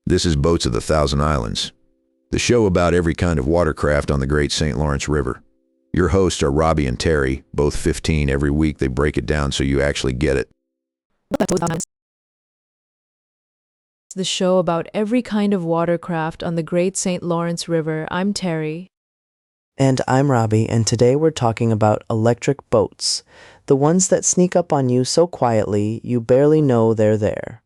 This is Boats of the Thousand Islands, the show about every kind of watercraft on the Great St. Lawrence River. Your hosts are Robbie and Terry, both 15. Every week they break it down so you actually get it. The show about every kind of watercraft on the Great St. Lawrence River. I'm Terry. And I'm Robbie, and today we're talking about electric boats, the ones that sneak up on you so quietly you barely know they're there.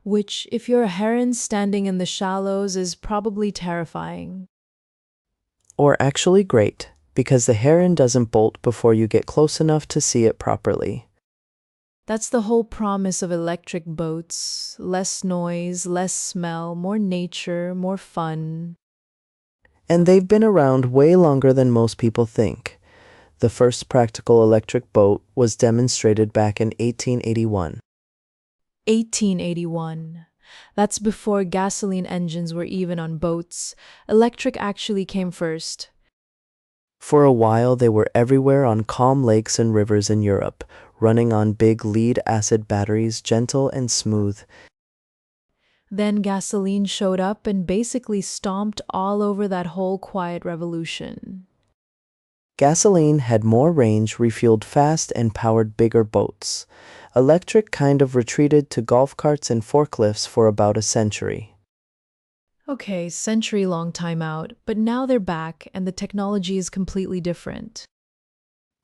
Which, if you're a heron standing in the shallows, is probably terrifying. Or actually great, because the heron doesn't bolt before you get close enough to see it properly. That's the whole promise of electric boats. Less noise, less smell, more nature, more fun. And they've been around way longer than most people think. The first practical electric boat was demonstrated back in 1881. 1881. That's before gasoline engines were even on boats. Electric actually came first. For a while, they were everywhere on calm lakes and rivers in Europe, running on big lead-acid batteries, gentle and smooth. Then gasoline showed up and basically stomped all over that whole quiet revolution. Gasoline had more range, refueled fast, and powered bigger boats. Electric kind of retreated to golf carts and forklifts for about a century. Okay, century-long time out, but now they're back and the technology is completely different.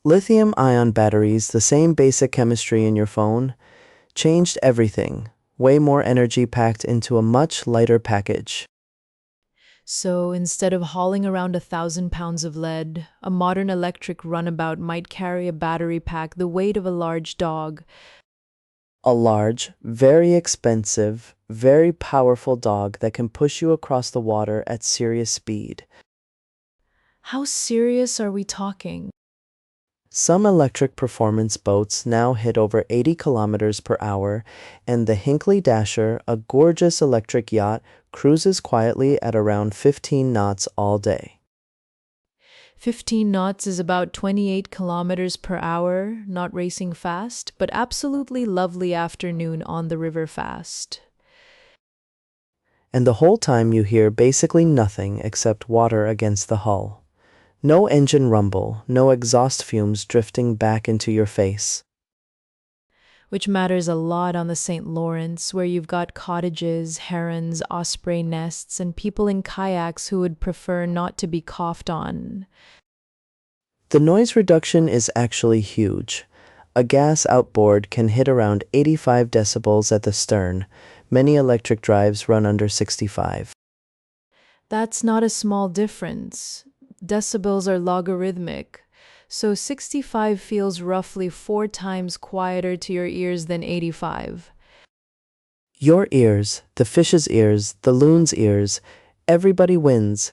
Lithium-ion batteries, the same basic chemistry in your phone, changed everything. Way more energy packed into a much lighter package. So instead of hauling around 1,000 pounds of lead, a modern electric runabout might carry a battery pack the weight of a large dog. A large, very expensive, very powerful dog that can push you across the water at serious speed. How serious are we talking? Some electric performance boats now hit over 80 kilometers per hour, and the Hinckley Dasher, a gorgeous electric yacht, cruises quietly at around 15 knots all day. 15 knots is about 28 kilometers per hour, not racing fast, but absolutely lovely afternoon on the river fast. And the whole time you hear basically nothing except water against the hull. No engine rumble, no exhaust fumes drifting back into your face. Which matters a lot on the St. Lawrence, where you've got cottages, herons, osprey nests, and people in kayaks who would prefer not to be coughed on. The noise reduction is actually huge. A gas outboard can hit around 85 decibels at the stern. Many electric drives run under 65. That's not a small difference. Decibels are logarithmic, so 65 feels roughly 4 times quieter to your ears than 85. Your ears, the fish's ears, the loon's ears, everybody wins.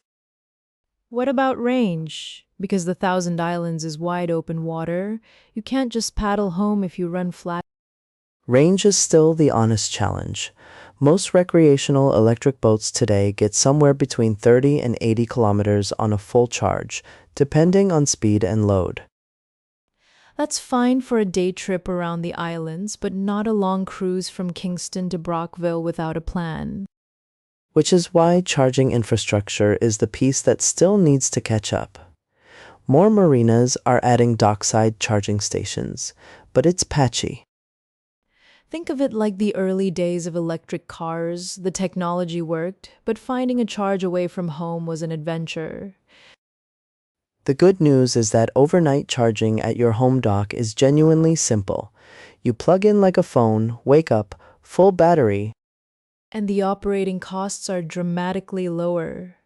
What about range? Because the Thousand Islands is wide open water, you can't just paddle home if you run flat. Range is still the honest challenge. Most recreational electric boats today get somewhere between 30 and 80 kilometers on a full charge, depending on speed and load. That's fine for a day trip around the islands, but not a long cruise from Kingston to Brockville without a plan. Which is why charging infrastructure is the piece that still needs to catch up. More marinas are adding dockside charging stations, but it's patchy. Think of it like the early days of electric cars. The technology worked, but finding a charge away from home was an adventure. The good news is that overnight charging at your home dock is genuinely simple. You plug in like a phone, wake up, full battery, And the operating costs are dramatically lower.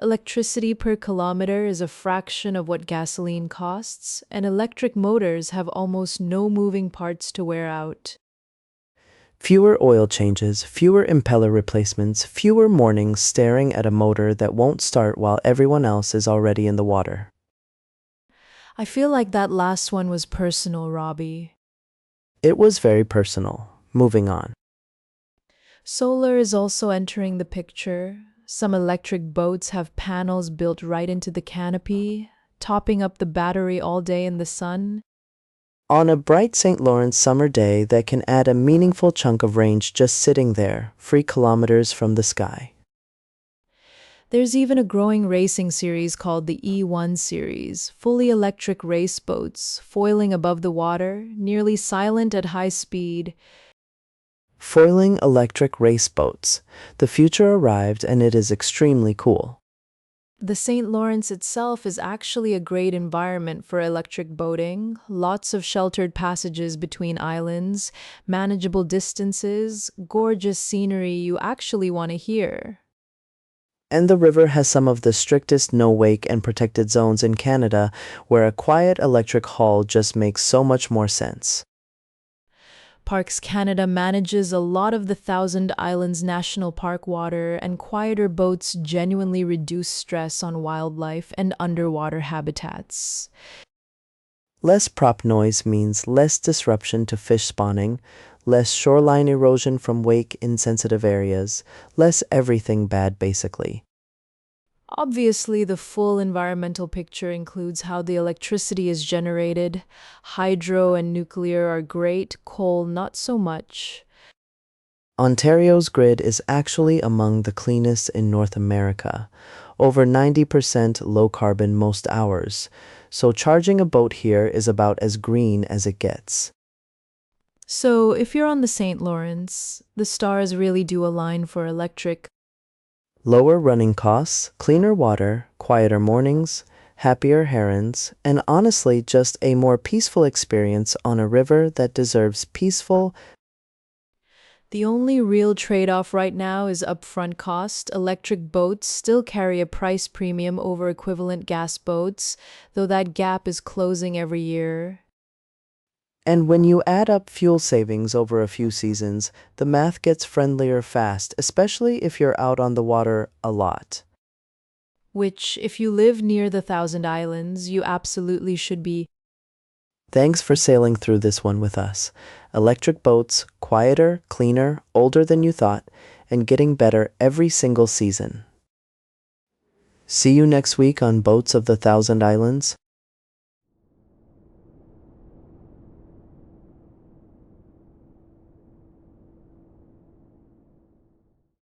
Electricity per kilometer is a fraction of what gasoline costs, and electric motors have almost no moving parts to wear out. fewer oil changes, fewer impeller replacements, fewer mornings staring at a motor that won't start while everyone else is already in the water. I feel like that last one was personal, Robbie. It was very personal. Moving on. Solar is also entering the picture. Some electric boats have panels built right into the canopy, topping up the battery all day in the sun. On a bright St. Lawrence summer day that can add a meaningful chunk of range just sitting there, free kilometers from the sky. There's even a growing racing series called the E1 series, fully electric race boats, foiling above the water, nearly silent at high speed. Foiling electric race boats. The future arrived and it is extremely cool. The St. Lawrence itself is actually a great environment for electric boating, lots of sheltered passages between islands, manageable distances, gorgeous scenery you actually want to hear. And the river has some of the strictest no-wake and protected zones in Canada, where a quiet electric haul just makes so much more sense. Parks Canada manages a lot of the Thousand Islands National Park water, and quieter boats genuinely reduce stress on wildlife and underwater habitats. Less prop noise means less disruption to fish spawning, less shoreline erosion from wake in sensitive areas, less everything bad basically. Obviously, the full environmental picture includes how the electricity is generated. Hydro and nuclear are great, coal not so much. Ontario's grid is actually among the cleanest in North America, over 90% low carbon most hours, so charging a boat here is about as green as it gets. So, if you're on the St. Lawrence, the stars really do align for electric. Lower running costs, cleaner water, quieter mornings, happier herons, and honestly just a more peaceful experience on a river that deserves peaceful. The only real trade-off right now is upfront cost. Electric boats still carry a price premium over equivalent gas boats, though that gap is closing every year. And when you add up fuel savings over a few seasons, the math gets friendlier fast, especially if you're out on the water a lot. Which, if you live near the Thousand Islands, you absolutely should be. Thanks for sailing through this one with us. Electric boats, quieter, cleaner, older than you thought, and getting better every single season. See you next week on Boats of the Thousand Islands.